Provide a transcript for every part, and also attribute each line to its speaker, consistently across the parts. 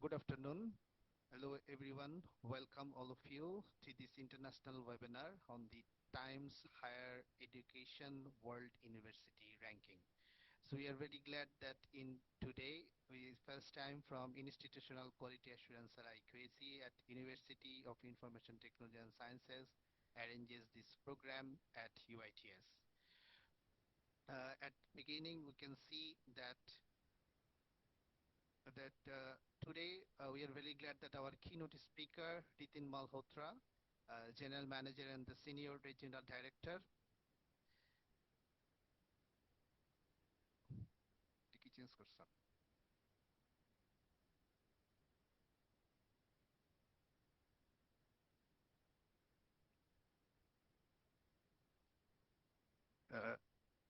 Speaker 1: Good afternoon. Hello, everyone. Welcome all of you to this international webinar on the Times Higher Education World University Ranking. So we are very glad that in today, we first time from Institutional Quality Assurance or IQAC at University of Information Technology and Sciences arranges this program at UITS. At beginning, we can see that today we are very glad that our keynote speaker, Ritin Malhotra, General Manager and the Senior Regional Director.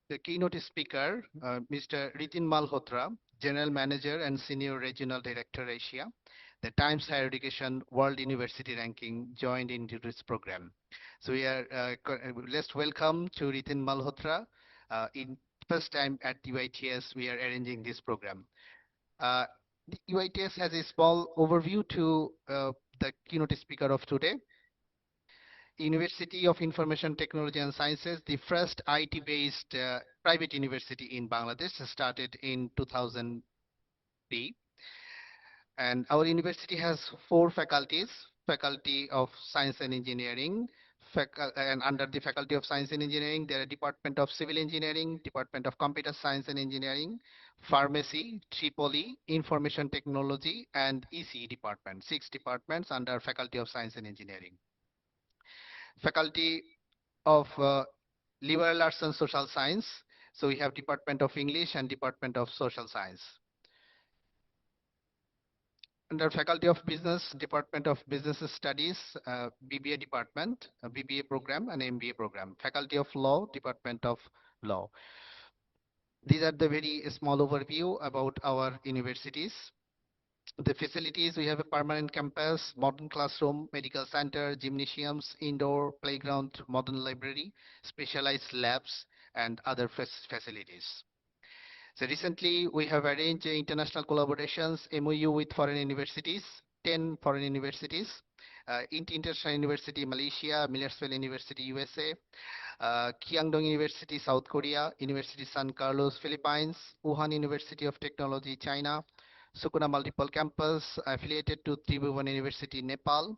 Speaker 1: The keynote speaker, Mr. Ritin Malhotra, General Manager and Senior Regional Director Asia, the Times Higher Education World University Ranking joined into this program. So we are let's welcome to Ritin Malhotra. In first time at UITS, we are arranging this program. The UITS has a small overview to the keynote speaker of today. University of Information Technology and Sciences, the first IT-based private university in Bangladesh, started in 2003. And our university has 4 faculties: Faculty of Science and Engineering, and under the Faculty of Science and Engineering, there are Department of Civil Engineering, Department of Computer Science and Engineering, Pharmacy, Tripoli, Information Technology, and ECE department, 6 departments under Faculty of Science and Engineering. Faculty of Liberal Arts and Social Science. So we have Department of English and Department of Social Science. Under Faculty of Business, Department of Business Studies, BBA department, BBA program and MBA program. Faculty of Law, Department of Law. These are the very small overview about our universities. The facilities, we have a permanent campus, modern classroom, medical center, gymnasiums, indoor playground, modern library, specialized labs, and other facilities. So recently, we have arranged international collaborations, MOU with foreign universities, 10 foreign universities, International University, Malaysia, Millersville University, USA, Kyangdong University, South Korea, University San Carlos, Philippines, Wuhan University of Technology, China, Sukuna Multiple Campus, affiliated to Tribhuvan University, Nepal,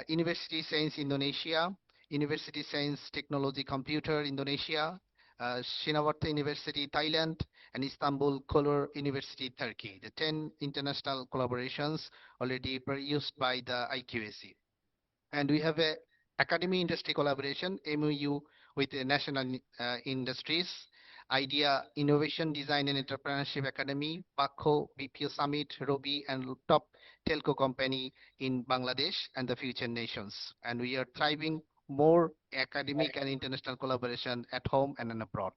Speaker 1: University Science Indonesia, University Science Technology Computer Indonesia, Shinawatra University, Thailand, and Istanbul Kolur University, Turkey. The 10 international collaborations already produced by the IQAC. And we have a academy industry collaboration, MOU with the national industries, IDEA Innovation Design and Entrepreneurship Academy, PACO, BPO Summit, Robi, and top telco company in Bangladesh and the future nations. And we are thriving more academic and international collaboration at home and abroad.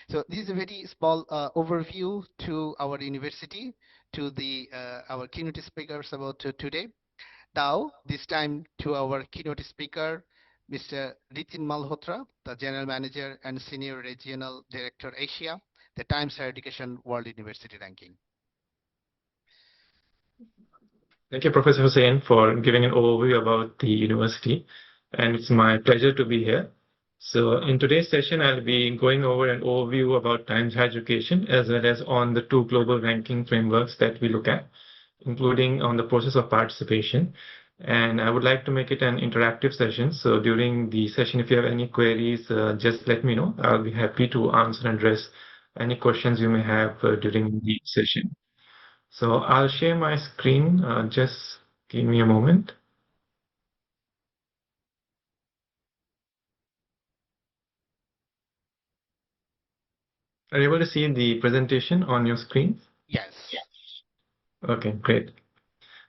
Speaker 1: So this is a very small overview to our university, to the our keynote speakers about today. Now, this time to our keynote speaker, Mr. Ritin Malhotra, the General Manager and Senior Regional Director Asia, the Times Higher Education World University Ranking.
Speaker 2: Thank you, Professor Hossain, for giving an overview about the university. And it's my pleasure to be here. So in today's session, I'll be going over an overview about Times Higher Education, as well as on the 2 global ranking frameworks that we look at, including on the process of participation. And I would like to make it an interactive session. So during the session, if you have any queries, just let me know. I'll be happy to answer and address any questions you may have during the session. So I'll share my screen. Just give me a moment. Are you able to see the presentation on your screen?
Speaker 1: Yes.
Speaker 2: Okay, great.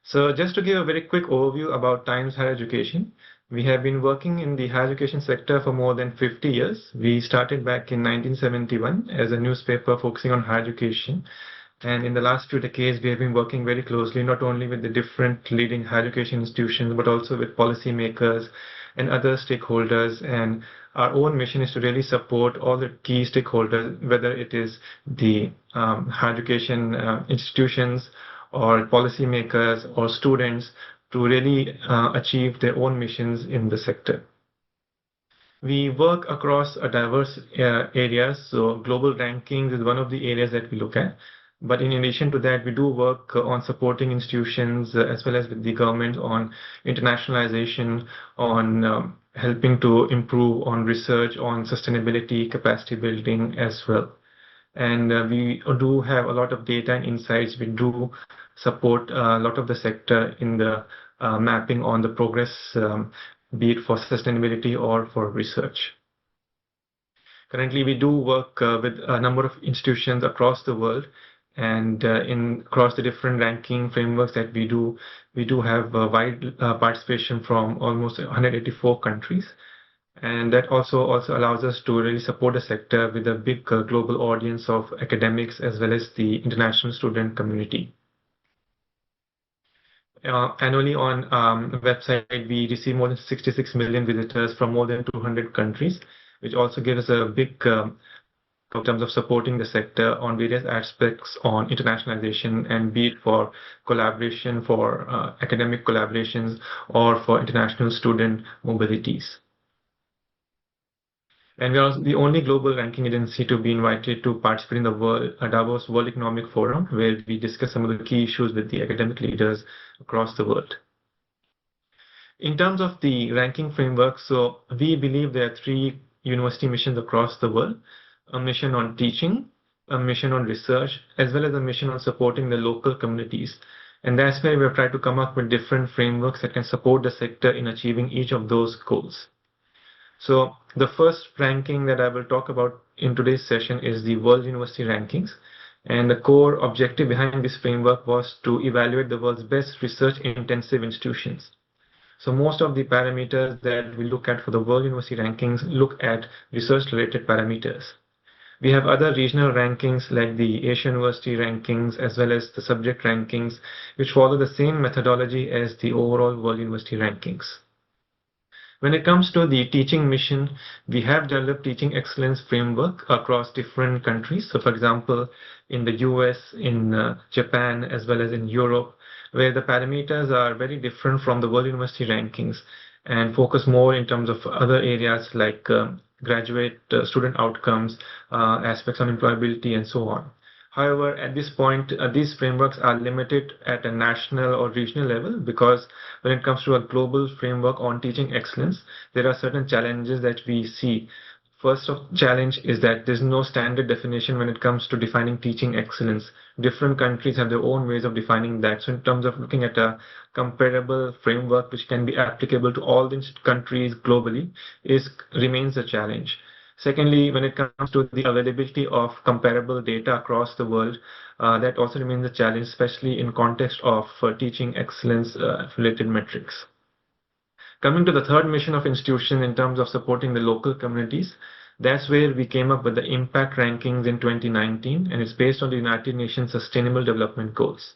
Speaker 2: So just to give a very quick overview about Times Higher Education, we have been working in the higher education sector for more than 50 years. We started back in 1971 as a newspaper focusing on higher education. And in the last few decades, we have been working very closely, not only with the different leading higher education institutions, but also with policymakers and other stakeholders. And our own mission is to really support all the key stakeholders, whether it is the higher education institutions, or policymakers or students to really achieve their own missions in the sector. We work across a diverse areas, so global rankings is one of the areas that we look at. But in addition to that, we do work on supporting institutions as well as with the government on internationalization, on helping to improve on research, on sustainability, capacity building as well. And we do have a lot of data and insights. We do support a lot of the sector in the mapping on the progress, be it for sustainability or for research. Currently, we do work with a number of institutions across the world, and across the different ranking frameworks that we do have wide participation from almost 184 countries. And that also allows us to really support the sector with a big global audience of academics as well as the international student community. Annually on the website, we receive more than 66 million visitors from more than 200 countries, which also gives us a big in terms of supporting the sector on various aspects on internationalization, and be it for collaboration, for academic collaborations, or for international student mobilities. And we are also the only global ranking agency to be invited to participate in the Davos World Economic Forum, where we discuss some of the key issues with the academic leaders across the world. In terms of the ranking framework, so we believe there are 3 university missions across the world: a mission on teaching, a mission on research, as well as a mission on supporting the local communities. And that's where we've tried to come up with different frameworks that can support the sector in achieving each of those goals. So the first ranking that I will talk about in today's session is the World University Rankings. And the core objective behind this framework was to evaluate the world's best research-intensive institutions. So most of the parameters that we look at for the World University Rankings look at research-related parameters. We have other regional rankings like the Asian University Rankings as well as the subject rankings, which follow the same methodology as the overall World University Rankings. When it comes to the teaching mission, we have developed teaching excellence framework across different countries. So for example, in the US, in Japan, as well as in Europe, where the parameters are very different from the World University Rankings and focus more in terms of other areas like graduate student outcomes, aspects on employability, and so on. However, at this point, these frameworks are limited at a national or regional level, because when it comes to a global framework on teaching excellence, there are certain challenges that we see. First challenge is that there's no standard definition when it comes to defining teaching excellence. Different countries have their own ways of defining that. So in terms of looking at a comparable framework which can be applicable to all the countries globally remains a challenge. Secondly, when it comes to the availability of comparable data across the world, that also remains a challenge, especially in context of teaching excellence related metrics. Coming to the third mission of institution in terms of supporting the local communities, that's where we came up with the impact rankings in 2019, and it's based on the United Nations Sustainable Development Goals.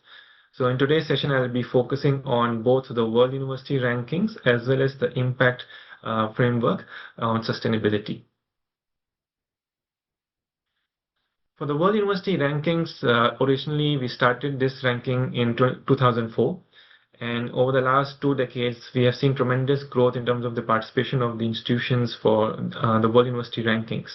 Speaker 2: So in today's session, I'll be focusing on both the World University Rankings as well as the impact framework on sustainability. For the World University Rankings, originally we started this ranking in 2004. And over the last 2 decades, we have seen tremendous growth in terms of the participation of the institutions for the World University Rankings.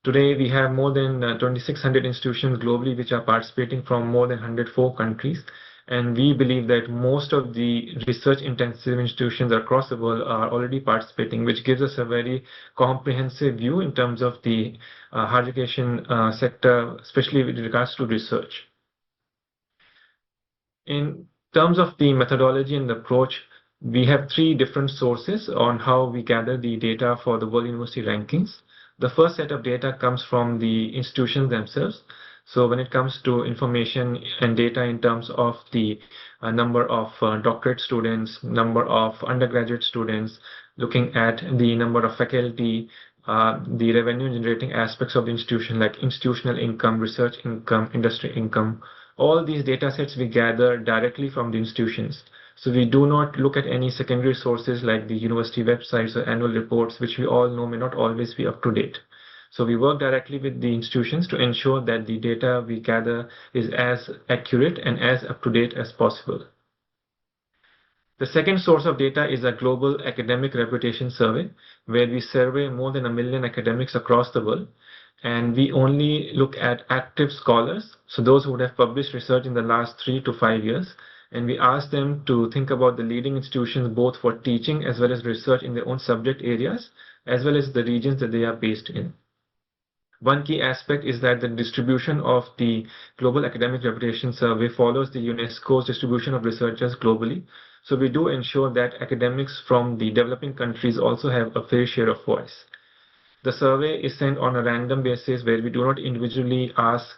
Speaker 2: Today, we have more than 2,600 institutions globally which are participating from more than 104 countries. And we believe that most of the research-intensive institutions across the world are already participating, which gives us a very comprehensive view in terms of the higher education sector, especially with regards to research. In terms of the methodology and approach, we have 3 different sources on how we gather the data for the World University Rankings. The first set of data comes from the institutions themselves. So when it comes to information and data in terms of the number of doctorate students, number of undergraduate students, looking at the number of faculty, the revenue generating aspects of the institution like institutional income, research income, industry income, all these data sets we gather directly from the institutions. So we do not look at any secondary sources like the university websites or annual reports, which we all know may not always be up to date. So we work directly with the institutions to ensure that the data we gather is as accurate and as up-to-date as possible. The second source of data is a global academic reputation survey, where we survey more than 1 million academics across the world. And we only look at active scholars, so those who would have published research in the last 3 to 5 years. And we ask them to think about the leading institutions both for teaching as well as research in their own subject areas, as well as the regions that they are based in. One key aspect is that the distribution of the Global Academic Reputation Survey follows the UNESCO's distribution of researchers globally. So we do ensure that academics from the developing countries also have a fair share of voice. The survey is sent on a random basis where we do not individually ask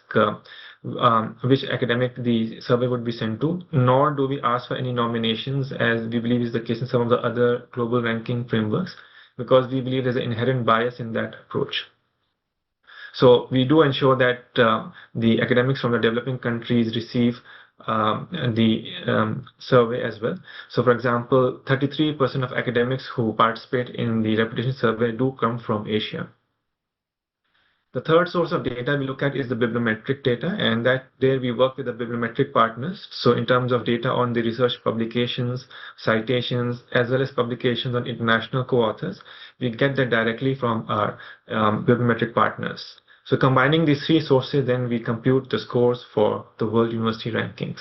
Speaker 2: which academic the survey would be sent to, nor do we ask for any nominations, as we believe is the case in some of the other global ranking frameworks, because we believe there's an inherent bias in that approach. So we do ensure that the academics from the developing countries receive the survey as well. So for example, 33% of academics who participate in the reputation survey do come from Asia. The third source of data we look at is the bibliometric data, and there we work with the bibliometric partners. So in terms of data on the research publications, citations, as well as publications on international co-authors, we get that directly from our bibliometric partners. So combining these three sources, then we compute the scores for the World University Rankings.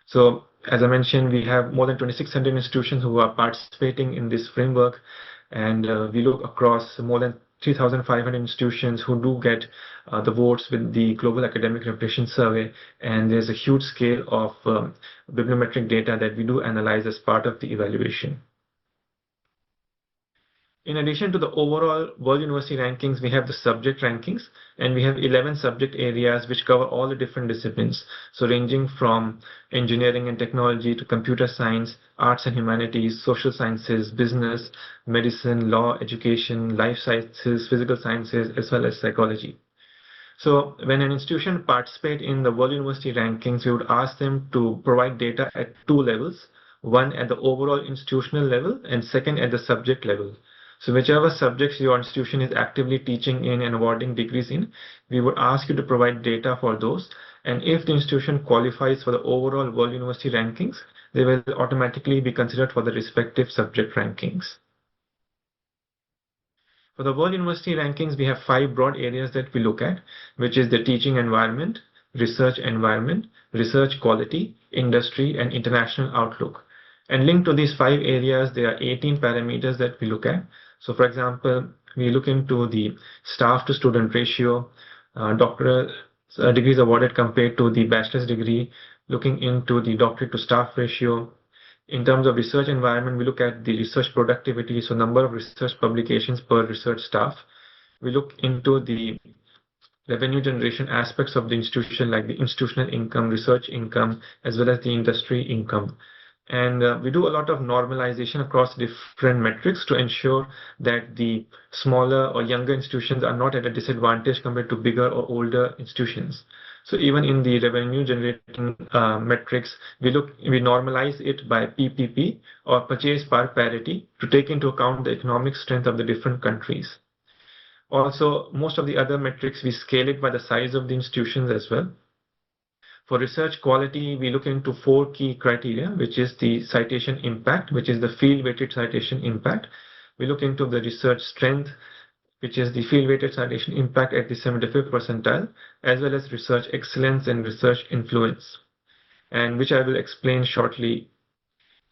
Speaker 2: So as I mentioned, we have more than 2,600 institutions who are participating in this framework, and we look across more than 3,500 institutions who do get the votes with the Global Academic Reputation Survey, and there's a huge scale of bibliometric data that we do analyze as part of the evaluation. In addition to the overall World University Rankings, we have the subject rankings, and we have 11 subject areas which cover all the different disciplines. So ranging from engineering and technology to computer science, arts and humanities, social sciences, business, medicine, law, education, life sciences, physical sciences, as well as psychology. So when an institution participates in the World University Rankings, we would ask them to provide data at two levels, one at the overall institutional level and second at the subject level. So whichever subjects your institution is actively teaching in and awarding degrees in, we would ask you to provide data for those. And if the institution qualifies for the overall World University Rankings, they will automatically be considered for the respective subject rankings. For the World University Rankings, we have 5 broad areas that we look at, which is the teaching environment, research quality, industry, and international outlook. And linked to these 5 areas, there are 18 parameters that we look at. So for example, we look into the staff to student ratio, doctoral degrees awarded compared to the bachelor's degree, looking into the doctorate to staff ratio. In terms of research environment, we look at the research productivity, so number of research publications per research staff. We look into the revenue generation aspects of the institution, like the institutional income, research income, as well as the industry income. And we do a lot of normalization across different metrics to ensure that the smaller or younger institutions are not at a disadvantage compared to bigger or older institutions. So even in the revenue generating metrics, we normalize it by PPP, or purchase power parity, to take into account the economic strength of the different countries. Also, most of the other metrics, we scale it by the size of the institutions as well. For research quality, we look into 4 key criteria, which is the citation impact, which is the field-weighted citation impact. We look into the research strength, which is the field-weighted citation impact at the 75th percentile, as well as research excellence and research influence, and which I will explain shortly.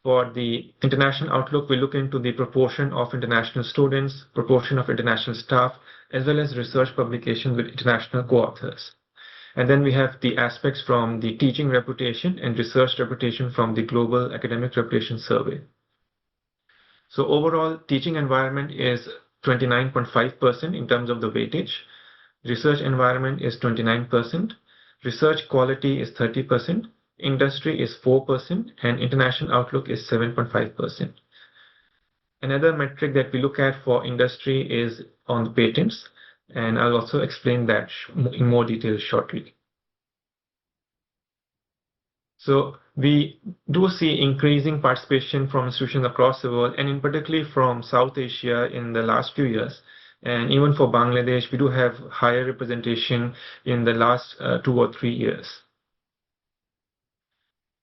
Speaker 2: For the international outlook, we look into the proportion of international students, proportion of international staff, as well as research publications with international co-authors. And then we have the aspects from the teaching reputation and research reputation from the Global Academic Reputation Survey. So overall, teaching environment is 29.5% in terms of the weightage. Research environment is 29%. Research quality is 30%. Industry is 4%, and international outlook is 7.5%. Another metric that we look at for industry is on the patents, and I'll also explain that in more detail shortly. So we do see increasing participation from institutions across the world, and in particular from South Asia in the last few years. And even for Bangladesh, we do have higher representation in the last 2 or 3 years.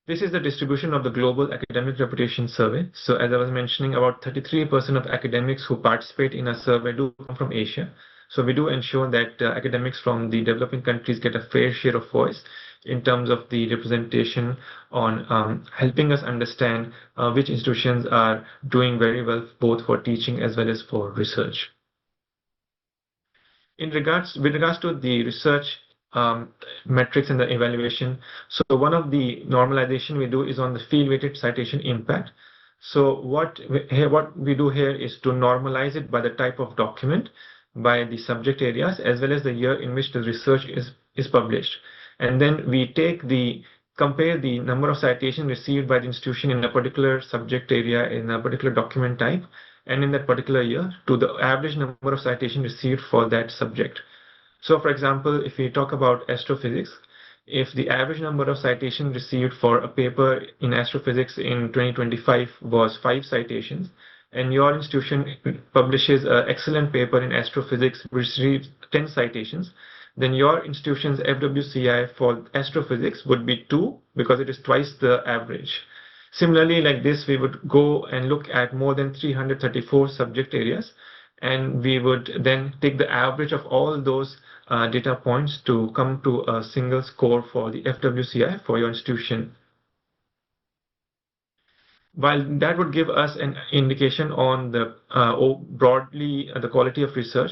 Speaker 2: This is the distribution of the Global Academic Reputation Survey. So as I was mentioning, about 33% of academics who participate in a survey do come from Asia. So we do ensure that academics from the developing countries get a fair share of voice in terms of the representation on helping us understand which institutions are doing very well both for teaching as well as for research. With regards to the research metrics and the evaluation, so one of the normalization we do is on the field-weighted citation impact. So what we do here is to normalize it by the type of document, by the subject areas, as well as the year in which the research is published. And then we compare the number of citations received by the institution in a particular subject area in a particular document type and in that particular year to the average number of citations received for that subject. So for example, if we talk about astrophysics, if the average number of citations received for a paper in astrophysics in 2025 was 5 citations, and your institution publishes an excellent paper in astrophysics which receives 10 citations, then your institution's FWCI for astrophysics would be 2 because it is twice the average. Similarly, like this, we would go and look at more than 334 subject areas, and we would then take the average of all those data points to come to a single score for the FWCI for your institution. While that would give us an indication on the broadly the quality of research,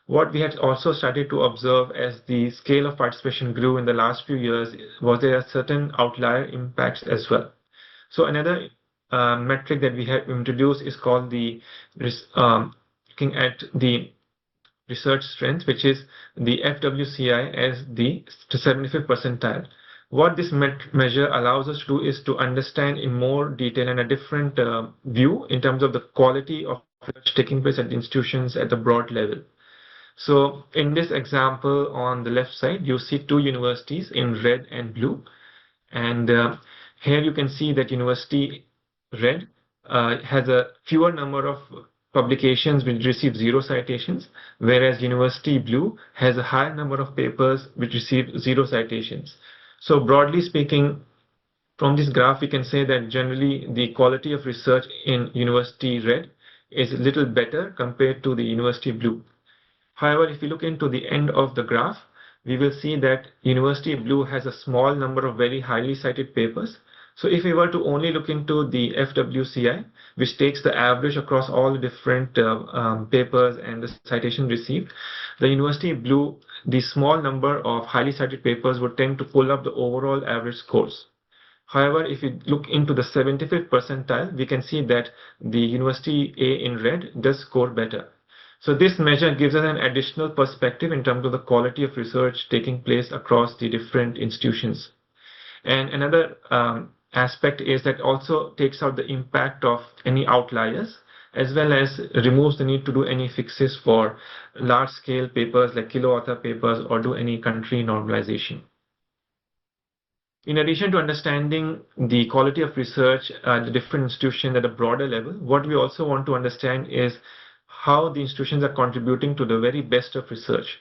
Speaker 2: what we had also started to observe as the scale of participation grew in the last few years was there are certain outlier impacts as well. So another metric that we have introduced is called the looking at the research strength, which is the FWCI as the 75th percentile. What this measure allows us to do is to understand in more detail and a different view in terms of the quality of research taking place at the institutions at the broad level. So in this example on the left side, you see 2 universities in red and blue. And here you can see that University Red has a fewer number of publications which receive 0 citations, whereas University Blue has a higher number of papers which receive 0 citations. So broadly speaking, from this graph, we can say that generally the quality of research in University Red is a little better compared to the University Blue. However, if you look into the end of the graph, we will see that University Blue has a small number of very highly cited papers. So if we were to only look into the FWCI, which takes the average across all the different papers and the citation received, the University Blue, the small number of highly cited papers would tend to pull up the overall average scores. However, if we look into the 75th percentile, we can see that the University A in red does score better. So this measure gives us an additional perspective in terms of the quality of research taking place across the different institutions. And another aspect is that also takes out the impact of any outliers, as well as removes the need to do any fixes for large-scale papers like kilo-author papers or do any country normalization. In addition to understanding the quality of research at the different institutions at a broader level, what we also want to understand is how the institutions are contributing to the very best of research.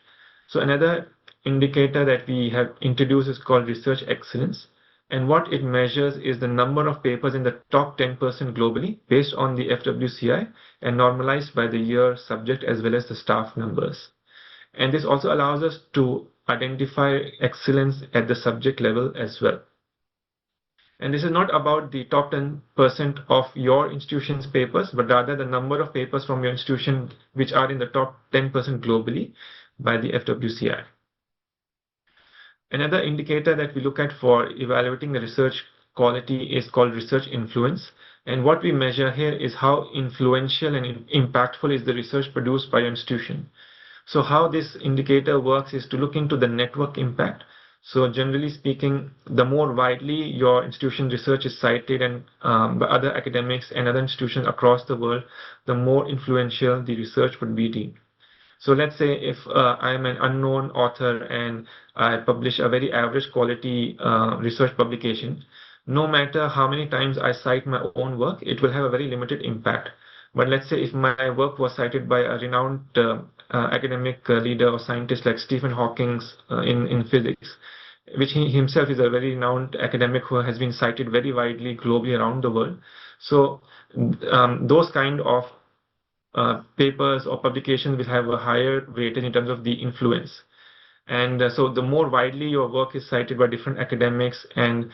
Speaker 2: So another indicator that we have introduced is called research excellence. And what it measures is the number of papers in the top 10% globally based on the FWCI and normalized by the year, subject, as well as the staff numbers. And this also allows us to identify excellence at the subject level as well. And this is not about the top 10% of your institution's papers, but rather the number of papers from your institution which are in the top 10% globally by the FWCI. Another indicator that we look at for evaluating the research quality is called research influence. And what we measure here is how influential and impactful is the research produced by your institution. So how this indicator works is to look into the network impact. So generally speaking, the more widely your institution research is cited and by other academics and other institutions across the world, the more influential the research would be deemed. So let's say if I'm an unknown author and I publish a very average quality research publication, no matter how many times I cite my own work, it will have a very limited impact. But let's say if my work was cited by a renowned academic leader or scientist like Stephen Hawking in physics, which he himself is a very renowned academic who has been cited very widely globally around the world. So those kind of papers or publications will have a higher weightage in terms of the influence. And so the more widely your work is cited by different academics and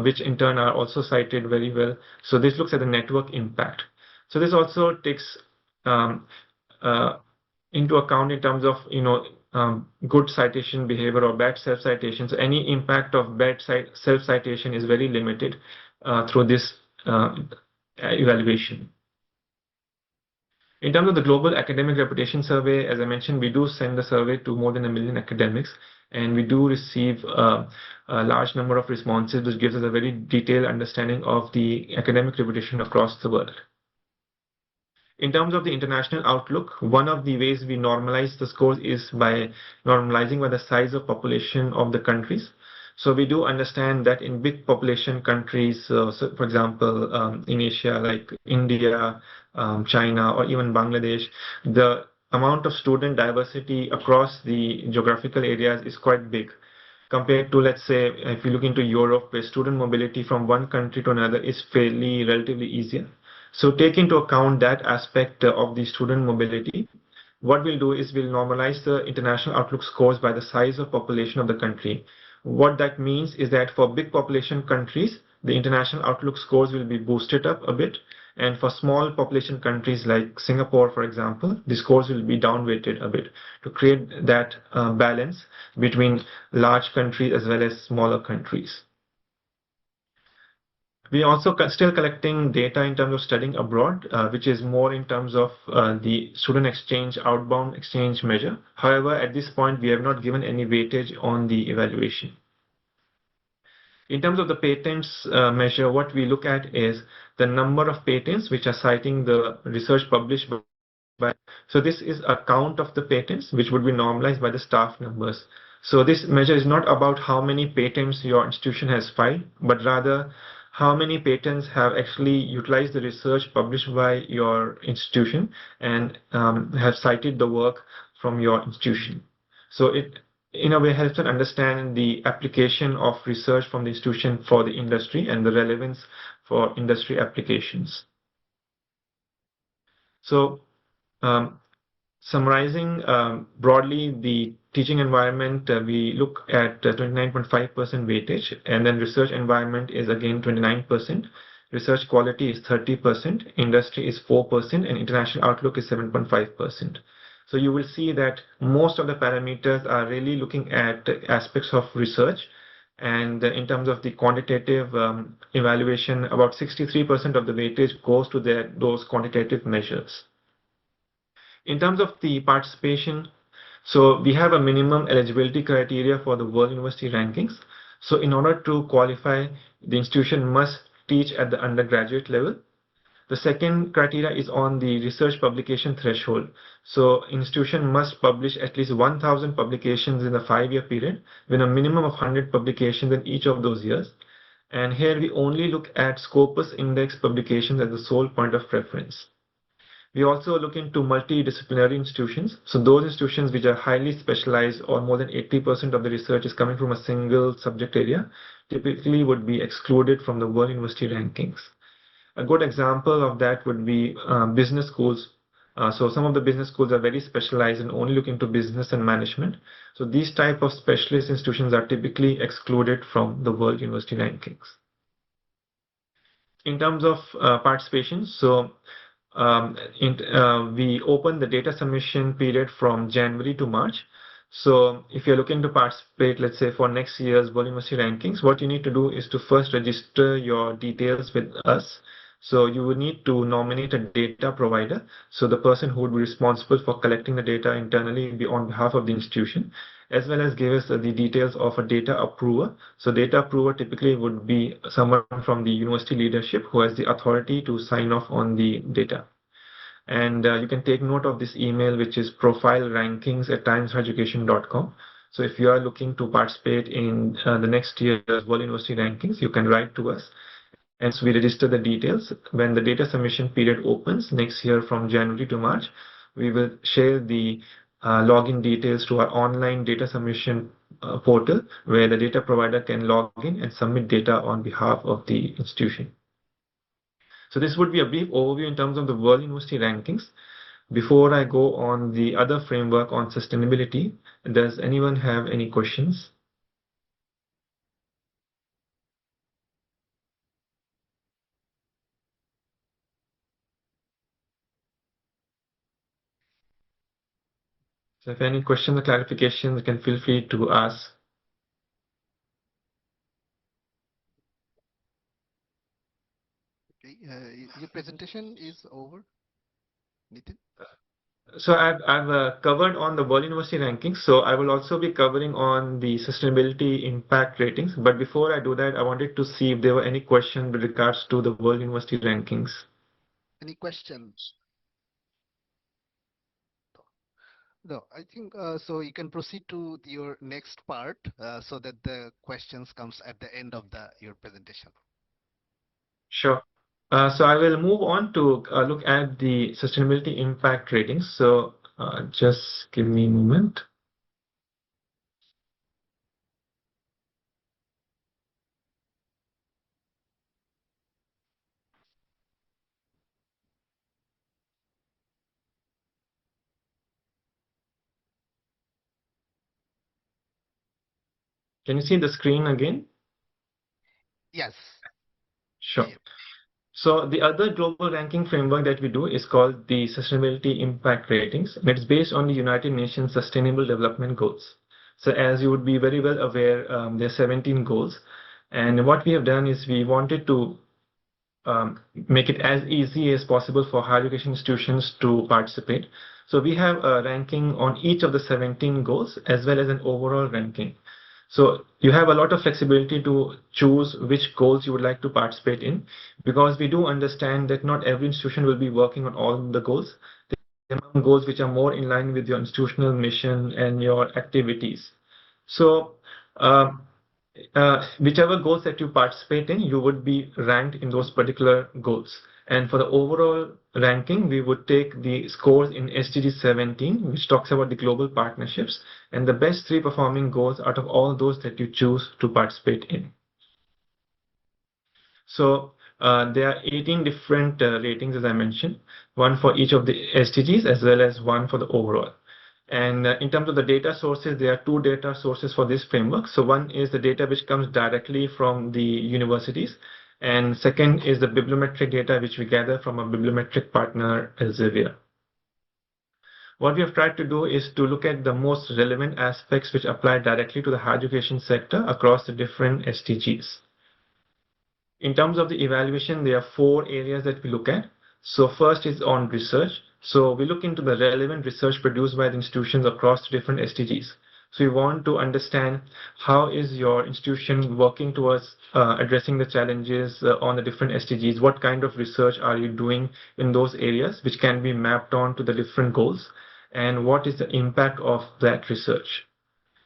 Speaker 2: which in turn are also cited very well. So this looks at the network impact. So this also takes into account in terms of, good citation behavior or bad self-citation. So any impact of bad self-citation is very limited through this evaluation. In terms of the Global Academic Reputation Survey, as I mentioned, we do send the survey to more than 1 million academics, and we do receive a large number of responses, which gives us a very detailed understanding of the academic reputation across the world. In terms of the international outlook, one of the ways we normalize the scores is by normalizing by the size of population of the countries. So we do understand that in big population countries, so for example, in Asia like India, China, or even Bangladesh, the amount of student diversity across the geographical areas is quite big compared to, let's say, if you look into Europe, where student mobility from one country to another is relatively easier. So take into account that aspect of the student mobility. What we'll do is we'll normalize the international outlook scores by the size of population of the country. What that means is that for big population countries, the international outlook scores will be boosted up a bit. And for small population countries like Singapore, for example, the scores will be downweighted a bit to create that balance between large countries as well as smaller countries. We also still collecting data in terms of studying abroad, which is more in terms of the student exchange, outbound exchange measure. However, at this point, we have not given any weightage on the evaluation. In terms of the patents measure, what we look at is the number of patents which are citing the research published by. So this is a count of the patents which would be normalized by the staff numbers. So this measure is not about how many patents your institution has filed, but rather how many patents have actually utilized the research published by your institution and have cited the work from your institution. So it in a way helps us understand the application of research from the institution for the industry and the relevance for industry applications. So summarizing broadly the teaching environment, we look at 29.5% weightage, and then research environment is again 29%, research quality is 30%, industry is 4%, and international outlook is 7.5%. So you will see that most of the parameters are really looking at aspects of research, and in terms of the quantitative evaluation, about 63% of the weightage goes to those quantitative measures. In terms of the participation, so we have a minimum eligibility criteria for the World University Rankings. So in order to qualify, the institution must teach at the undergraduate level. The second criteria is on the research publication threshold. So institution must publish at least 1,000 publications in a 5-year period with a minimum of 100 publications in each of those years. And here we only look at Scopus Index publications as the sole point of preference. We also look into multidisciplinary institutions. So those institutions which are highly specialized, or more than 80% of the research is coming from a single subject area, typically would be excluded from the World University Rankings. A good example of that would be business schools. So some of the business schools are very specialized and only look into business and management. So these type of specialist institutions are typically excluded from the World University Rankings. In terms of participation, so we open the data submission period from January to March. So if you're looking to participate, let's say for next year's World University Rankings, what you need to do is to first register your details with us. So you will need to nominate a data provider. So the person who would be responsible for collecting the data internally will be on behalf of the institution, as well as give us the details of a data approver. So data approver typically would be someone from the university leadership who has the authority to sign off on the data. And you can take note of this email, which is profilerankings@timeseducation.com. So if you are looking to participate in the next year's World University Rankings, you can write to us. And so we register the details. When the data submission period opens next year from January to March, we will share the login details to our online data submission portal, where the data provider can log in and submit data on behalf of the institution. So this would be a brief overview in terms of the World University rankings. Before I go on the other framework on sustainability, does anyone have any questions? So if any questions or clarifications, you can feel free to ask.
Speaker 1: Okay, your presentation is over, Nitin?
Speaker 2: So I've covered on the World University rankings. So I will also be covering on the sustainability impact ratings. But before I do that, I wanted to see if there were any questions with regards to the World University rankings.
Speaker 1: Any questions? No, I think so you can proceed to your next part so that the questions comes at the end of your presentation.
Speaker 2: Sure. So I will move on to look at the sustainability impact ratings. So just give me a moment. Can you see the screen again?
Speaker 1: Yes.
Speaker 2: Sure.
Speaker 1: Yeah.
Speaker 2: So the other global ranking framework that we do is called the Sustainability Impact Ratings, and it's based on the United Nations Sustainable Development Goals. So as you would be very well aware, there are 17 goals. And what we have done is we wanted to make it as easy as possible for higher education institutions to participate. So we have a ranking on each of the 17 goals as well as an overall ranking. So you have a lot of flexibility to choose which goals you would like to participate in, because we do understand that not every institution will be working on all the goals. There are some goals which are more in line with your institutional mission and your activities. So uh, whichever goals that you participate in, you would be ranked in those particular goals. And for the overall ranking, we would take the scores in SDG 17, which talks about the global partnerships, and the best 3 performing goals out of all those that you choose to participate in. So there are 18 different ratings, as I mentioned, one for each of the SDGs as well as one for the overall. And in terms of the data sources, there are 2 data sources for this framework. So one is the data which comes directly from the universities, and second is the bibliometric data which we gather from a bibliometric partner, Elsevier. What we have tried to do is to look at the most relevant aspects which apply directly to the higher education sector across the different SDGs. In terms of the evaluation, there are 4 areas that we look at. So first is on research. So we look into the relevant research produced by the institutions across the different SDGs. So we want to understand how is your institution working towards addressing the challenges on the different SDGs. What kind of research are you doing in those areas, which can be mapped on to the different goals, and what is the impact of that research.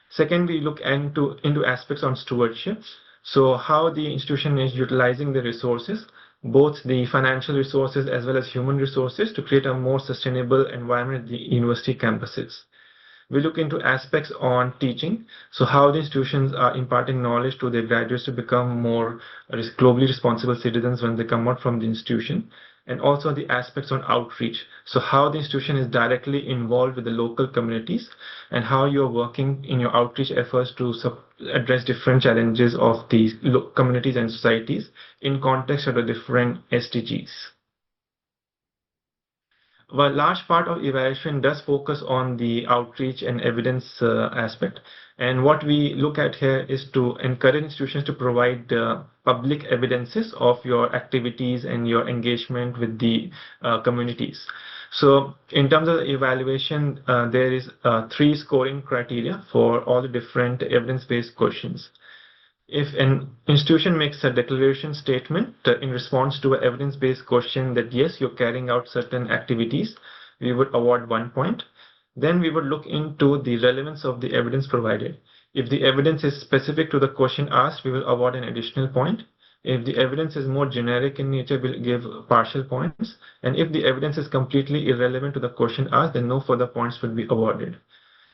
Speaker 2: Second, we look into aspects on stewardship. So how the institution is utilizing the resources, both the financial resources as well as human resources, to create a more sustainable environment at the university campuses. We look into aspects on teaching, so how the institutions are imparting knowledge to their graduates to become more globally responsible citizens when they come out from the institution, and also the aspects on outreach, so how the institution is directly involved with the local communities and how you're working in your outreach efforts to address different challenges of these communities and societies in context of the different SDGs. Well, large part of evaluation does focus on the outreach and evidence aspect. And what we look at here is to encourage institutions to provide public evidences of your activities and your engagement with the communities. So in terms of the evaluation, there is 3 scoring criteria for all the different evidence-based questions. If an institution makes a declaration statement in response to an evidence-based question that yes, you're carrying out certain activities, we would award 1 point. Then we would look into the relevance of the evidence provided. If the evidence is specific to the question asked, we will award an additional point. If the evidence is more generic in nature, we'll give partial points. And if the evidence is completely irrelevant to the question asked, then no further points will be awarded.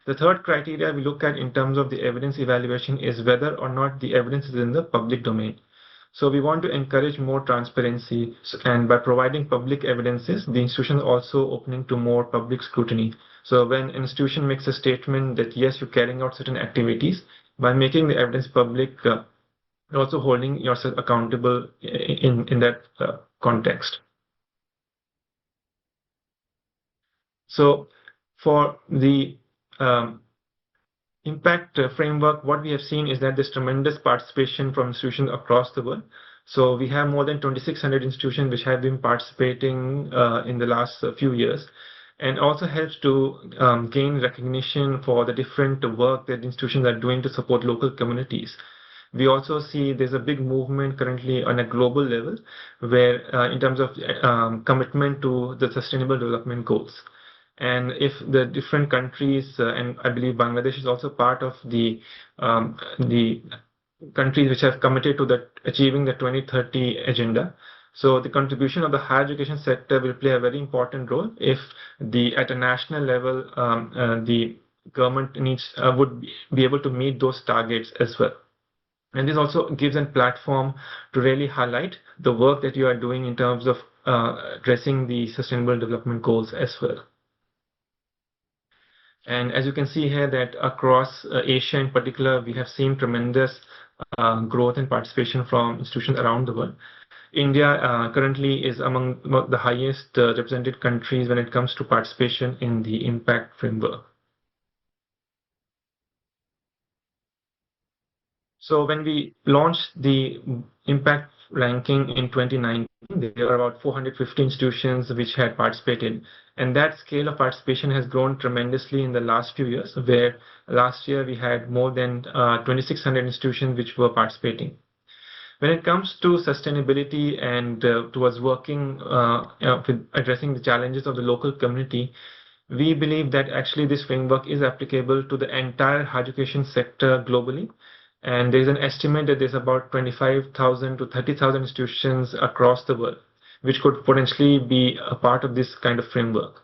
Speaker 2: The third criteria we look at in terms of the evidence evaluation is whether or not the evidence is in the public domain. So we want to encourage more transparency, and by providing public evidences, the institution is also opening to more public scrutiny. So when an institution makes a statement that yes, you're carrying out certain activities, by making the evidence public, you're also holding yourself accountable in that context. So for the impact framework, what we have seen is that there's tremendous participation from institutions across the world. So we have more than 2,600 institutions which have been participating in the last few years, and also helps to gain recognition for the different work that institutions are doing to support local communities. We also see there's a big movement currently on a global level where in terms of commitment to the sustainable development goals. And if the different countries, and I believe Bangladesh is also part of the countries which have committed to achieving the 2030 agenda. So the contribution of the higher education sector will play a very important role if at a national level the government would be able to meet those targets as well. And this also gives a platform to really highlight the work that you are doing in terms of addressing the sustainable development goals as well. And as you can see here that across Asia in particular, we have seen tremendous growth and participation from institutions around the world. India currently is among the highest represented countries when it comes to participation in the impact framework. So when we launched the impact ranking in 2019, there were about 450 institutions which had participated. And that scale of participation has grown tremendously in the last few years, where last year we had more than 2,600 institutions which were participating. When it comes to sustainability and towards working with addressing the challenges of the local community, we believe that actually this framework is applicable to the entire higher education sector globally. And there's an estimate that there's about 25,000 to 30,000 institutions across the world, which could potentially be a part of this kind of framework.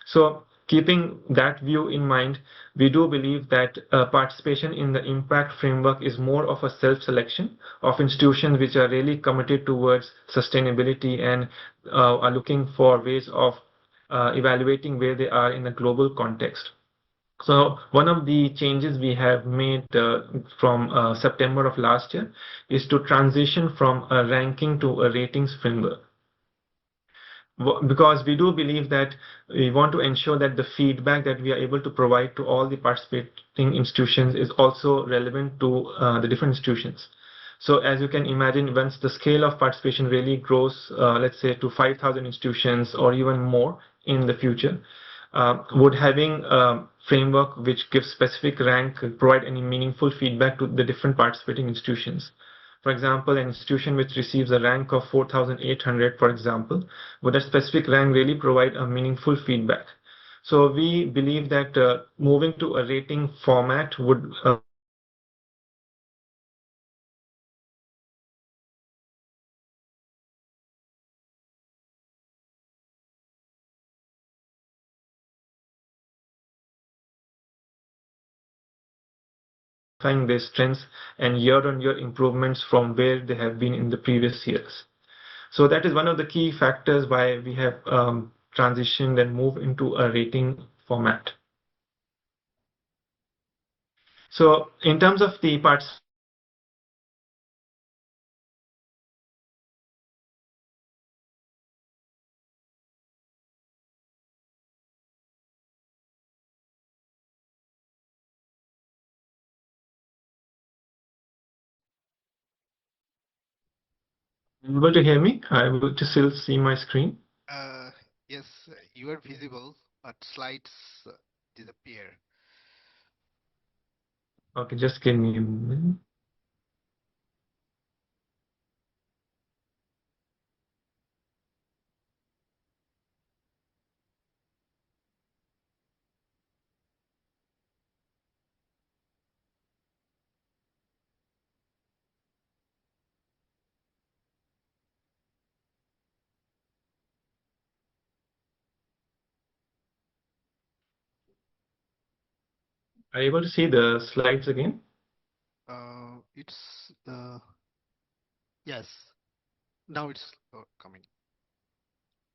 Speaker 2: So keeping that view in mind, we do believe that participation in the impact framework is more of a self-selection of institutions which are really committed towards sustainability and are looking for ways of evaluating where they are in a global context. So one of the changes we have made from September of last year is to transition from a ranking to a ratings framework. Because we do believe that we want to ensure that the feedback that we are able to provide to all the participating institutions is also relevant to the different institutions. So as you can imagine, once the scale of participation really grows, let's say to 5,000 institutions or even more in the future, would having a framework which gives specific rank provide any meaningful feedback to the different participating institutions? For example, an institution which receives a rank of 4,800, for example, would a specific rank really provide a meaningful feedback? So we believe that moving to a rating format would find their strengths and year-on-year improvements from where they have been in the previous years. So that is one of the key factors why we have transitioned and moved into a rating format. So in terms of the parts, able to hear me? I will still see my screen.
Speaker 1: Yes, you are visible, but slides disappear.
Speaker 2: Okay, just give me a minute. Are you able to see the slides again?
Speaker 1: It's yes. Now it's coming.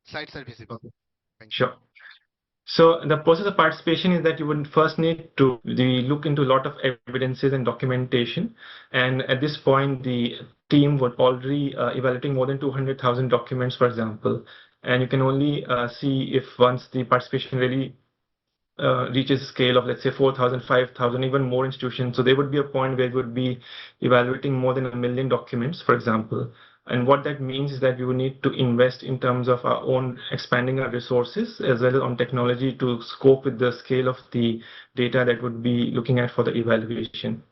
Speaker 1: Slides are visible.
Speaker 2: Okay.
Speaker 1: Thank you.
Speaker 2: Sure. So the process of participation is that you would first need to look into a lot of evidences and documentation. And at this point, the team would already evaluating more than 200,000 documents, for example. And you can only see if once the participation really reaches a scale of, let's say, 4,000, 5,000, even more institutions. So there would be a point where we would be evaluating more than 1 million documents, for example. And what that means is that we would need to invest in terms of our own expanding our resources as well as on technology to cope with the scale of the data that would be looking at for the evaluation.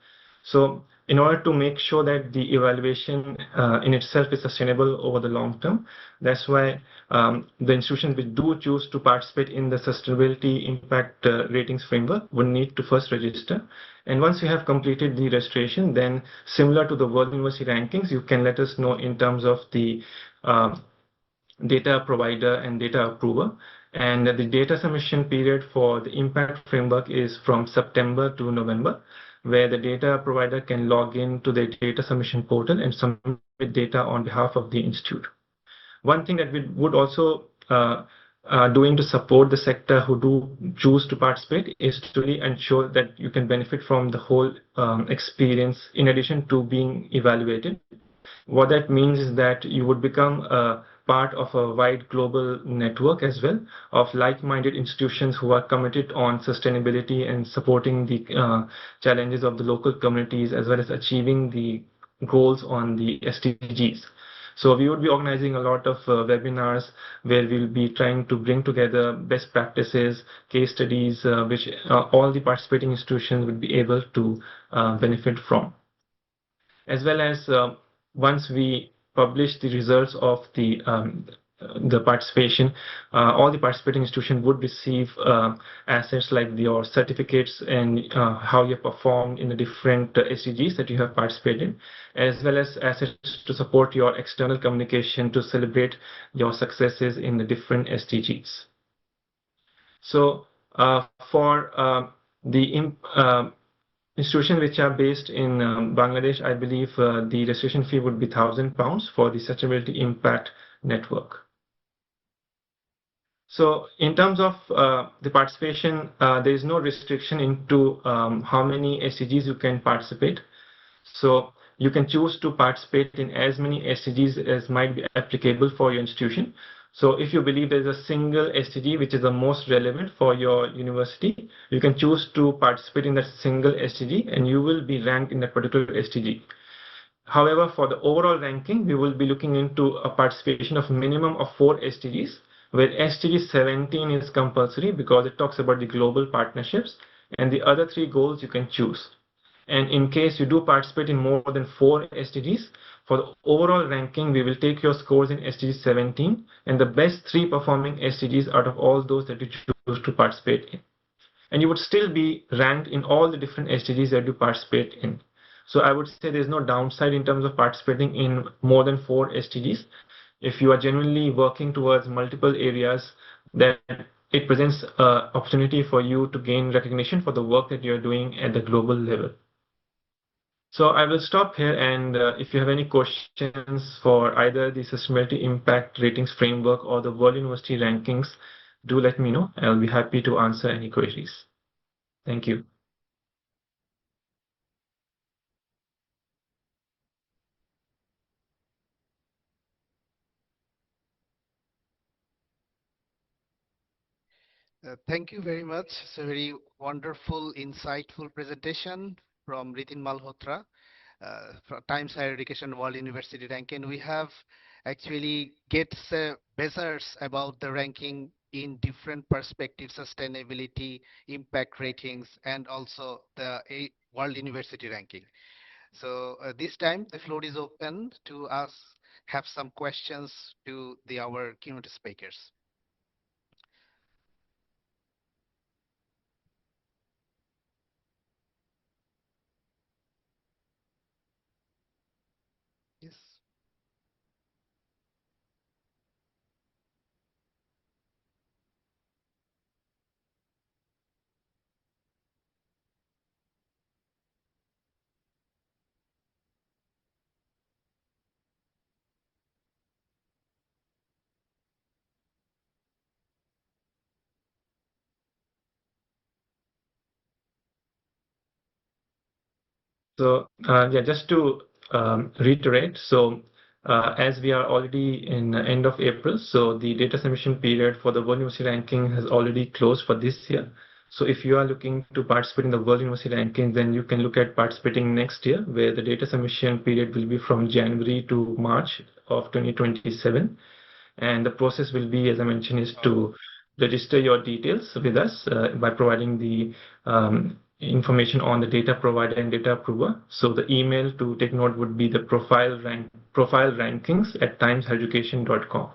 Speaker 2: So in order to make sure that the evaluation in itself is sustainable over the long term, that's why the institutions which do choose to participate in the sustainability impact ratings framework will need to first register. And once you have completed the registration, then similar to the World University rankings, you can let us know in terms of the uh, data provider and data approver. And the data submission period for the impact framework is from September to November, where the data provider can log in to the data submission portal and submit data on behalf of the institute. One thing that we would also doing to support the sector who do choose to participate is to really ensure that you can benefit from the whole experience in addition to being evaluated. What that means is that you would become a part of a wide global network as well of like-minded institutions who are committed on sustainability and supporting the challenges of the local communities as well as achieving the goals on the SDGs. So we would be organizing a lot of webinars where we'll be trying to bring together best practices, case studies, which all the participating institutions would be able to benefit from, as well as once we publish the results of the participation, all the participating institutions would receive assets like your certificates and how you performed in the different SDGs that you have participated in, as well as assets to support your external communication to celebrate your successes in the different SDGs. So for the institutions which are based in Bangladesh, I believe the registration fee would be £1,000 for the Sustainability Impact Network. So in terms of the participation, there is no restriction into how many SDGs you can participate. So you can choose to participate in as many SDGs as might be applicable for your institution. So if you believe there's a single SDG which is the most relevant for your university, you can choose to participate in that single SDG and you will be ranked in that particular SDG. However, for the overall ranking, we will be looking into a participation of minimum of 4 SDGs, where SDG 17 is compulsory because it talks about the global partnerships, and the other 3 goals you can choose. And in case you do participate in more than 4 SDGs, for the overall ranking, we will take your scores in SDG 17 and the best 3 performing SDGs out of all those that you choose to participate in. And you would still be ranked in all the different SDGs that you participate in. So I would say there's no downside in terms of participating in more than 4 SDGs. If you are genuinely working towards multiple areas, that it presents an opportunity for you to gain recognition for the work that you're doing at the global level. So I will stop here, and if you have any questions for either the Sustainability Impact Ratings Framework or the World University Rankings, do let me know. I'll be happy to answer any queries. Thank you.
Speaker 1: Thank you very much. It's a very wonderful, insightful presentation from Ritin Malhotra, from Times Higher Education World University Ranking. We have actually gets measures about the ranking in different perspectives, sustainability, impact ratings, and also the World University Ranking. So this time the floor is open to us have some questions to our keynote speakers. Yes.
Speaker 2: So yeah, just to reiterate, so as we are already in the end of April, so the data submission period for the World University Ranking has already closed for this year. So if you are looking to participate in the World University Ranking, then you can look at participating next year, where the data submission period will be from January to March of 2027. And the process will be, as I mentioned, is to register your details with us by providing the information on the data provider and data approver. So the email to take note would be the profile rankings at timeseducation.com.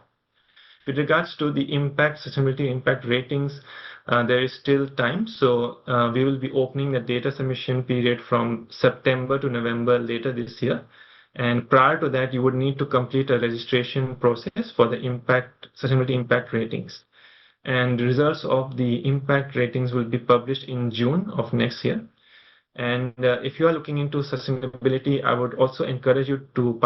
Speaker 2: With regards to the sustainability impact ratings, there is still time. So we will be opening the data submission period from September to November later this year. And prior to that, you would need to complete a registration process for the sustainability impact ratings. And the results of the impact ratings will be published in June of next year. And if you are looking into sustainability, I would also encourage you to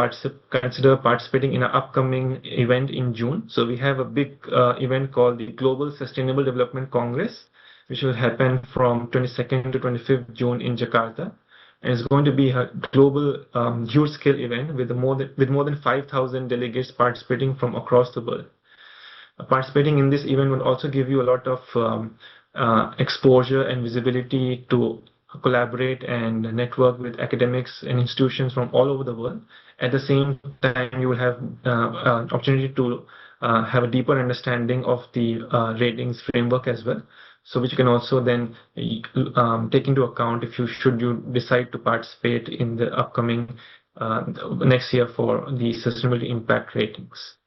Speaker 2: consider participating in an upcoming event in June. So we have a big event called the Global Sustainable Development Congress, which will happen from 22nd to 25th June in Jakarta. And it's going to be a global huge scale event with more than 5,000 delegates participating from across the world. Participating in this event will also give you a lot of exposure and visibility to collaborate and network with academics and institutions from all over the world. At the same time, you will have an opportunity to have a deeper understanding of the ratings framework as well. So which you can also then take into account if you decide to participate in the upcoming next year for the sustainability impact ratings.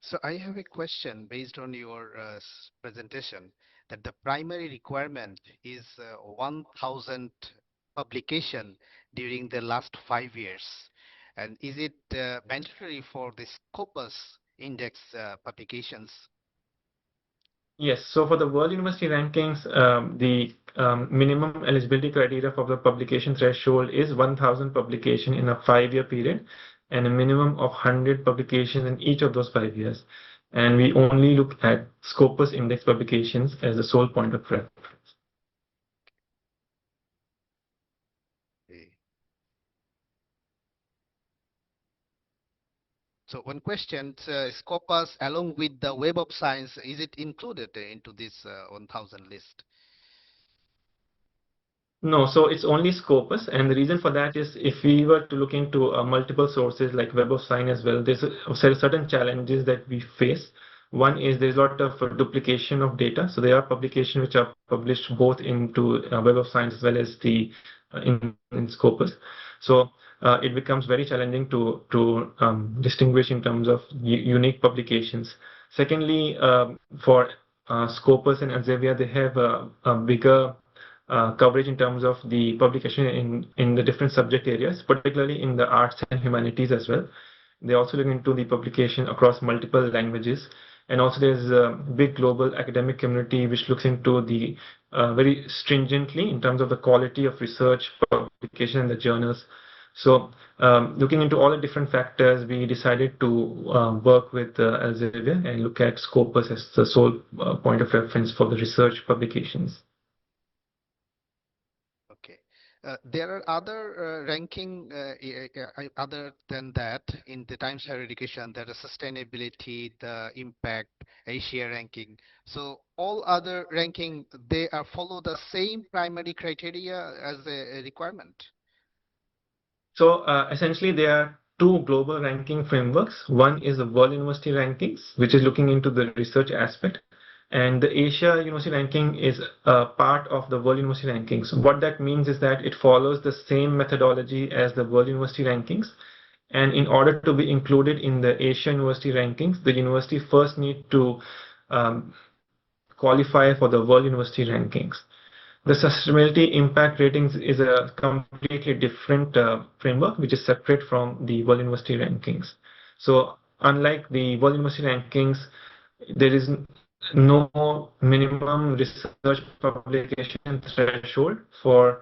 Speaker 1: So I have a question based on your presentation that the primary requirement is 1,000 publication during the last 5 years. And is it mandatory for the Scopus index publications?
Speaker 2: Yes, so for the World University Rankings, the minimum eligibility criteria for the publication threshold is 1,000 publication in a 5-year period and a minimum of 100 publications in each of those 5 years. And we only look at Scopus index publications as the sole point of reference.
Speaker 1: Okay. So one question, Scopus along with the Web of Science, is it included into this 1,000 list?
Speaker 2: No, so it's only Scopus, and the reason for that is if we were to look into multiple sources like Web of Science as well, there's certain challenges that we face. One is there's a lot of duplication of data. So there are publications which are published both into Web of Science as well as the in Scopus. So it becomes very challenging to distinguish in terms of unique publications. Secondly, for Scopus and Elsevier, they have a bigger coverage in terms of the publication in the different subject areas, particularly in the arts and humanities as well. They also look into the publication across multiple languages. And also there's a big global academic community which looks into the very stringently in terms of the quality of research, publication, and the journals. So looking into all the different factors, we decided to work with Elsevier and look at Scopus as the sole point of reference for the research publications.
Speaker 1: There are other ranking other than that in the Times Higher Education. There is sustainability, the impact, Asia ranking. So all other ranking, they follow the same primary criteria as a requirement.
Speaker 2: So essentially, there are two global ranking frameworks. One is the World University Rankings, which is looking into the research aspect. And the Asia University Ranking is a part of the World University Rankings. What that means is that it follows the same methodology as the World University Rankings. And in order to be included in the Asia University Rankings, the university first need to qualify for the World University Rankings. The Sustainability Impact Ratings is a completely different framework, which is separate from the World University Rankings. So unlike the World University Rankings, there is no minimum research publication threshold for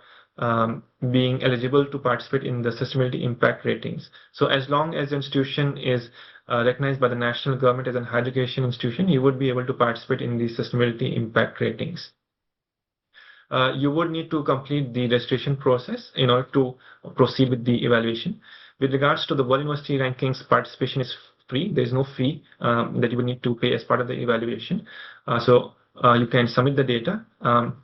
Speaker 2: being eligible to participate in the sustainability impact ratings. So as long as the institution is recognized by the national government as a higher education institution, you would be able to participate in the sustainability impact ratings. you would need to complete the registration process in order to proceed with the evaluation. With regards to the World University Rankings, participation is free. There is no fee that you would need to pay as part of the evaluation. You can submit the data.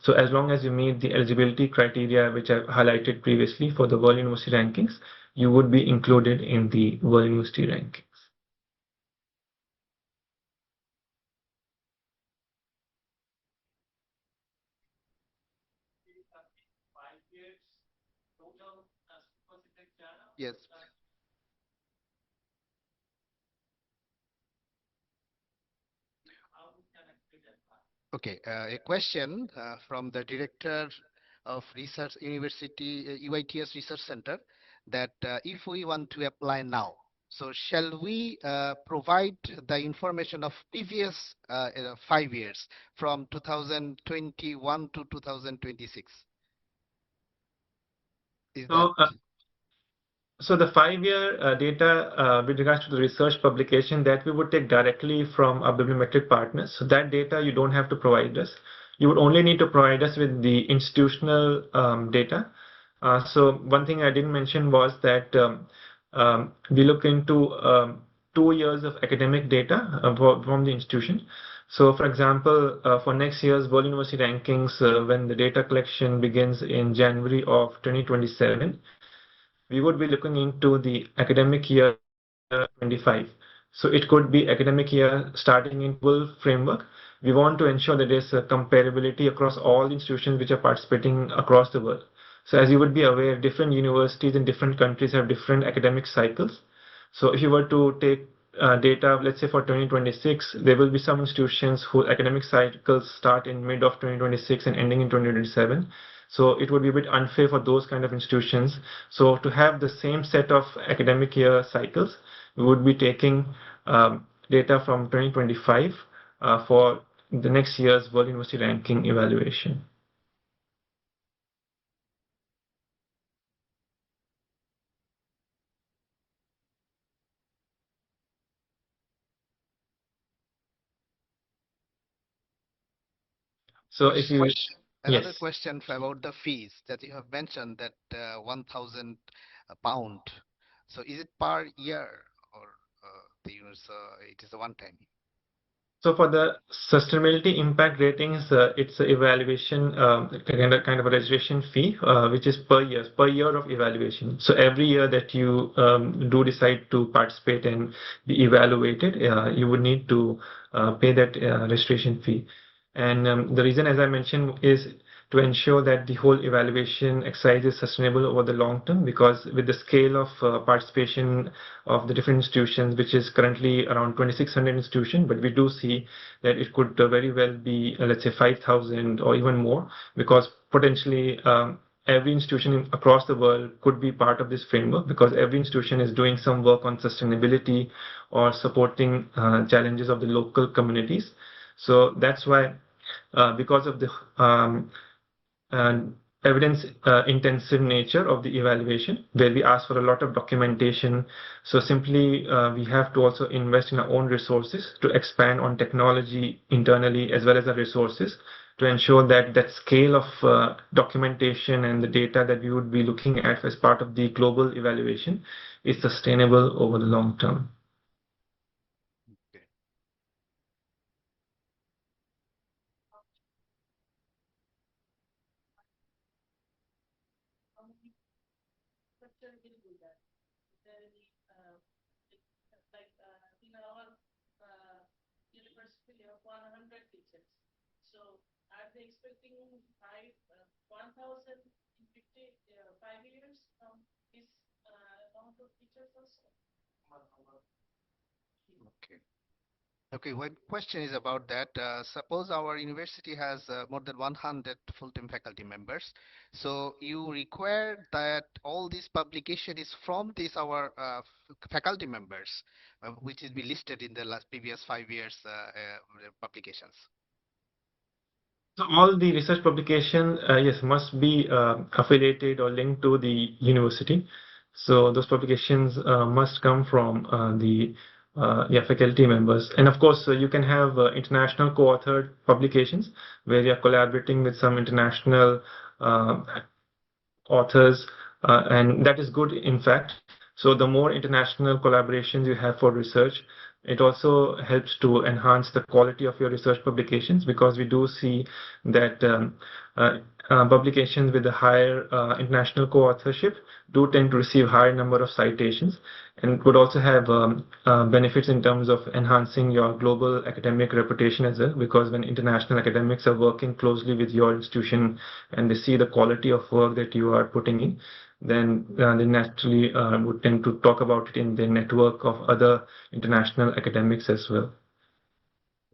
Speaker 2: So as long as you meet the eligibility criteria, which I've highlighted previously for the World University Rankings, you would be included in the World University Rankings.
Speaker 1: Yes. Okay, a question from the director of research university UITS Research Center, that if we want to apply now, so shall we provide the information of previous 5 years from 2021 to 2026? Is that?
Speaker 2: So So the 5-year data with regards to the research publication, that we would take directly from our bibliometric partners. So that data you don't have to provide us. You would only need to provide us with the institutional data. So one thing I didn't mention was that we look into 2 years of academic data from the institution. So for example, for next year's World University Rankings, when the data collection begins in January of 2027, we would be looking into the academic year 25. So it could be academic year starting in full framework. We want to ensure that there's a comparability across all institutions which are participating across the world. So as you would be aware, different universities in different countries have different academic cycles. So if you were to take data, let's say for 2026, there will be some institutions whose academic cycles start in mid of 2026 and ending in 2027. So it would be a bit unfair for those kind of institutions. So to have the same set of academic year cycles, we would be taking data from 2025 for the next year's World University Ranking evaluation. So if you,
Speaker 1: Another
Speaker 2: yes.
Speaker 1: question about the fees that you have mentioned, that 1,000 pound. So is it per year, or it is a one time?
Speaker 2: So for the sustainability impact ratings, it's an evaluation kind of a registration fee, which is per year of evaluation. So every year that you do decide to participate and be evaluated, you would need to pay that registration fee. And the reason, as I mentioned, is to ensure that the whole evaluation exercise is sustainable over the long term, because with the scale of participation of the different institutions, which is currently around 2,600 institutions, but we do see that it could very well be, let's say, 5,000 or even more, because potentially every institution across the world could be part of this framework, because every institution is doing some work on sustainability or supporting challenges of the local communities. So that's why, because of the evidence intensive nature of the evaluation, where we ask for a lot of documentation. So simply we have to also invest in our own resources to expand on technology internally, as well as the resources, to ensure that that scale of documentation and the data that we would be looking at as part of the global evaluation is sustainable over the long term.
Speaker 1: Okay. Okay. Okay, one question is about that. Suppose our university has more than 100 full-time faculty members. So you require that all this publication is from these our faculty members, which is be listed in the last previous 5 years publications.
Speaker 2: So all the research publication, yes, must be affiliated or linked to the university. So those publications must come from the faculty members. And of course, you can have international co-authored publications where you are collaborating with some international uh, authors, and that is good, in fact. So the more international collaborations you have for research, it also helps to enhance the quality of your research publications, because we do see that uh, publications with a higher international co-authorship do tend to receive higher number of citations, and would also have benefits in terms of enhancing your global academic reputation as well, because when international academics are working closely with your institution and they see the quality of work that you are putting in, then they naturally would tend to talk about it in their network of other international academics as well.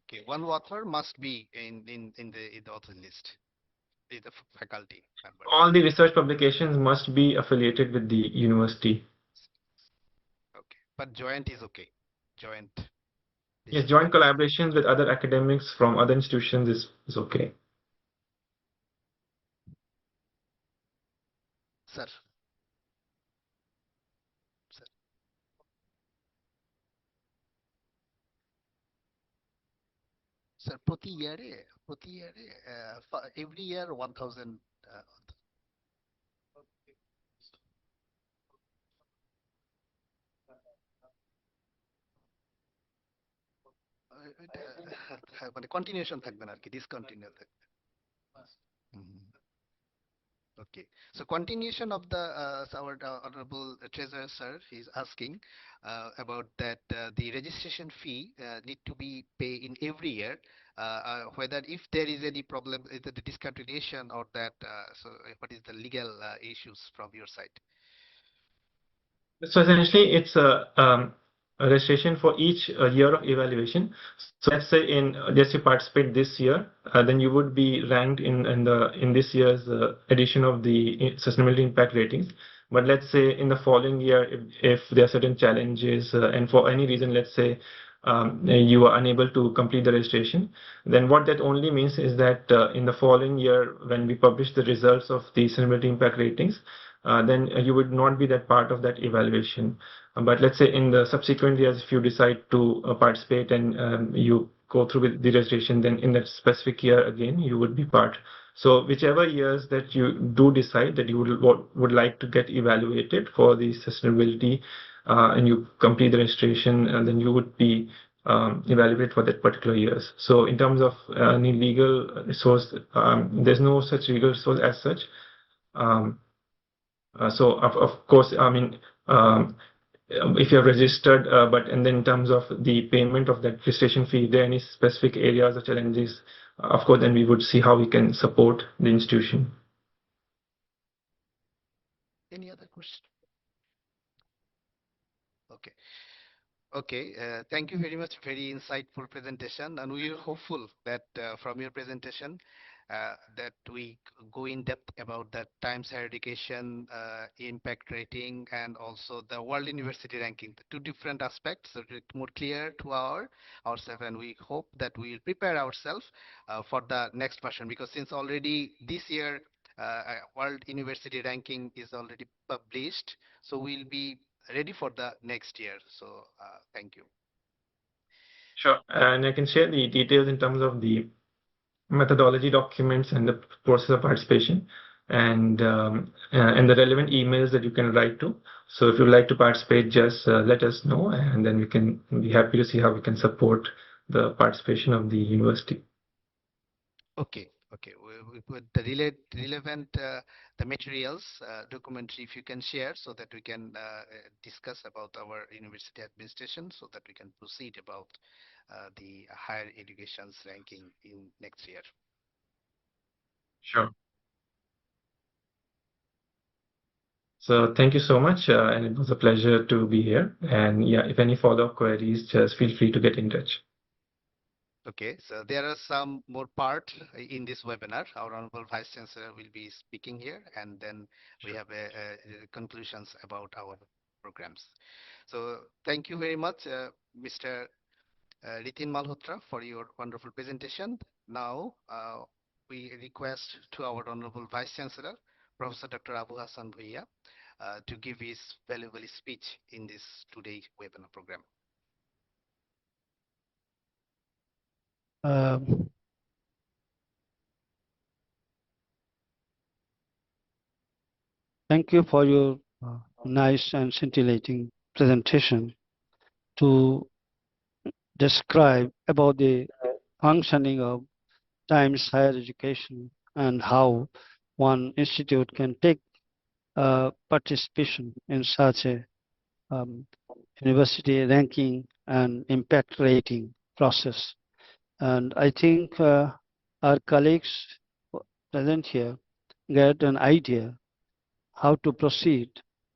Speaker 1: Okay, one author must be in the author list, is the faculty member.
Speaker 2: All the research publications must be affiliated with the university.
Speaker 1: Okay, but joint is okay. Joint. This
Speaker 2: Yes,
Speaker 1: is
Speaker 2: joint
Speaker 1: fine.
Speaker 2: collaborations with other academics from other institutions is okay.
Speaker 1: Sir, sir, sir, প্রতি ইয়ারে every year 1000 মানে continuation থাকবে না আর কি, discontinue থাকবে। হুম। Okay, so continuation of the our honorable treasurer sir is asking about that the registration fee need to be paid in every year, whether if there is any problem with the discontinuation or that, so what is the legal issues from your side?
Speaker 2: So essentially, it's a registration for each year of evaluation. So let's say in just you participate this year, then you would be ranked in this year's edition of the sustainability impact ratings. But let's say in the following year, if there are certain challenges and for any reason, let's say you are unable to complete the registration, then what that only means is that in the following year, when we publish the results of the sustainability impact ratings, then you would not be that part of that evaluation. But let's say in the subsequent years, if you decide to participate and you go through with the registration, then in that specific year again, you would be part. So whichever years that you do decide that you would like to get evaluated for the sustainability and you complete the registration, and then you would be evaluated for that particular years. So in terms of any legal resource, there's no such legal resource as such. Um, so of course, I mean, if you have registered, but and then in terms of the payment of that registration fee, if there are any specific areas or challenges, of course, then we would see how we can support the institution.
Speaker 1: Any other question? Okay. Okay, thank you very much. Very insightful presentation, and we are hopeful that from your presentation that we go in depth about the times higher education impact rating and also the world university ranking, the two different aspects, so it's more clear to ourselves, and we hope that we will prepare ourselves for the next version, because since already this year world university ranking is already published, so we'll be ready for the next year. So thank you.
Speaker 2: Sure. And I can share the details in terms of the methodology documents and the process of participation, and the relevant emails that you can write to. So if you'd like to participate, just let us know, and then we can be happy to see how we can support the participation of the university.
Speaker 1: Okay, okay. We put the relevant the materials, documentary, if you can share, so that we can discuss about our university administration, so that we can proceed about the higher education's ranking in next year.
Speaker 2: Sure. So thank you so much, and it was a pleasure to be here. And yeah, if any follow-up queries, just feel free to get in touch.
Speaker 1: Okay, so there are some more part in this webinar. Our Honorable Vice Chancellor will be speaking here, and then we have conclusions about our programs. So thank you very much, Mr. Ritin Malhotra, for your wonderful presentation. Now, we request to our Honorable Vice Chancellor, Professor Dr. Hashan Bhuiyan, to give his valuable speech in this today webinar program.
Speaker 3: Um, Thank you for your nice and scintillating presentation to describe about the functioning of Times Higher Education and how one institute can take participation in such a um, university ranking and impact rating process. And I think our colleagues present here get an idea how to proceed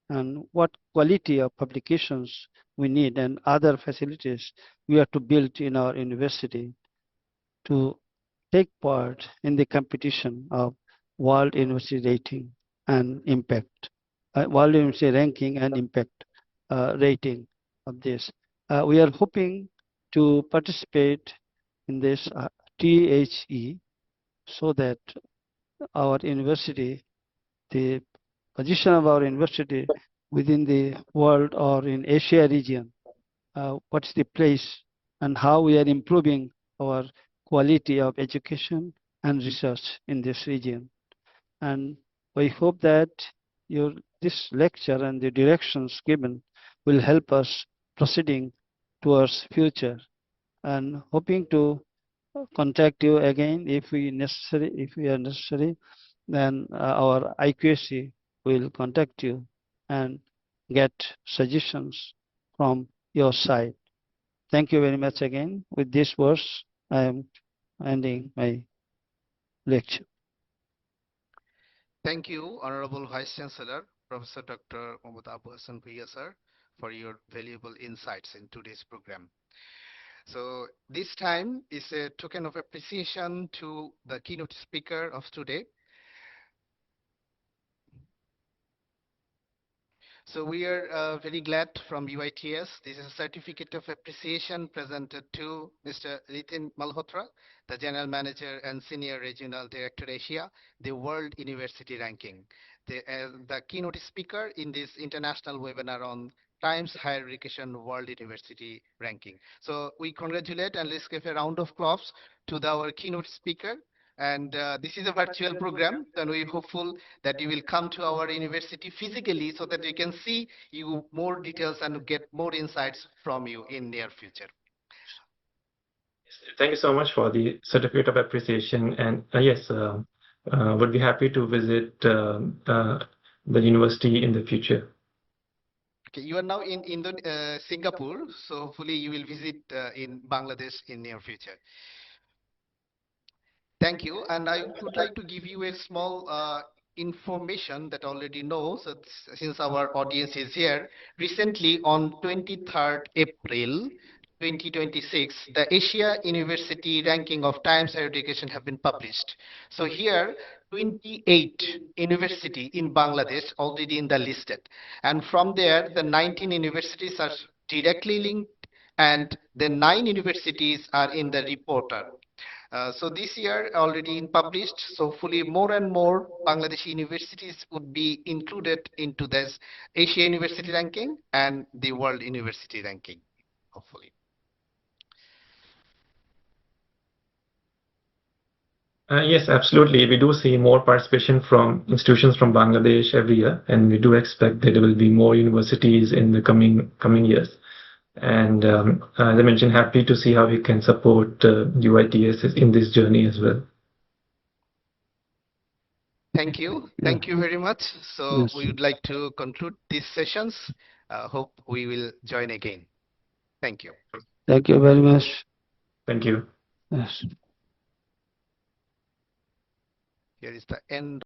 Speaker 3: and what quality of publications we need and other facilities we have to build in our university to take part in the competition of World University Rating and Impact, World University Ranking and Impact rating of this. We are hoping to participate in this THE so that our university, the position of our university within the world or in Asia region, what's the place and how we are improving our quality of education and research in this region. And we hope that this lecture and the directions given will help us proceeding towards future, and hoping to contact you again if we are necessary. Then our IQAC will contact you and get suggestions from your side. Thank you very much again. With these words, I am ending my lecture.
Speaker 1: Thank you, Honorable Vice-Chancellor, Professor Dr. Mohammad Abu Hassan Bhuiyan, sir, for your valuable insights in today's program. So this time is a token of appreciation to the keynote speaker of today. So we are very glad from UITS. This is a certificate of appreciation presented to Mr. Ritin Malhotra, the General Manager and Senior Regional Director Asia, the World University Ranking. The keynote speaker in this international webinar on Times Higher Education World University Ranking. So we congratulate and let's give a round of applause to our keynote speaker. And this is a virtual program, and we're hopeful that you will come to our university physically so that we can see you more details and get more insights from you in near future.
Speaker 2: Thank you so much for the certificate of appreciation. And yes, would be happy to visit the university in the future.
Speaker 1: Okay, you are now in Singapore, so hopefully you will visit in Bangladesh in near future. Thank you. And I would like to give you a small information that already knows, so since our audience is here. Recently, on 23rd April 2026, the Asia University ranking of Times Higher Education have been published. So here, 28 university in Bangladesh already in the listed. And from there, the 19 universities are directly linked, and the 9 universities are in the reporter. So this year already in published, so hopefully more and more Bangladeshi universities would be included into this Asia University ranking and the World University ranking, hopefully.
Speaker 2: Yes, absolutely. We do see more participation from institutions from Bangladesh every year, and we do expect that there will be more universities in the coming years. And as I mentioned, happy to see how we can support UITS in this journey as well.
Speaker 1: Thank you. Thank you very much. So we would like to conclude these sessions. Hope we will join again. Thank you.
Speaker 3: Thank you very much.
Speaker 2: Thank you.
Speaker 3: Yes.
Speaker 1: Here is the end.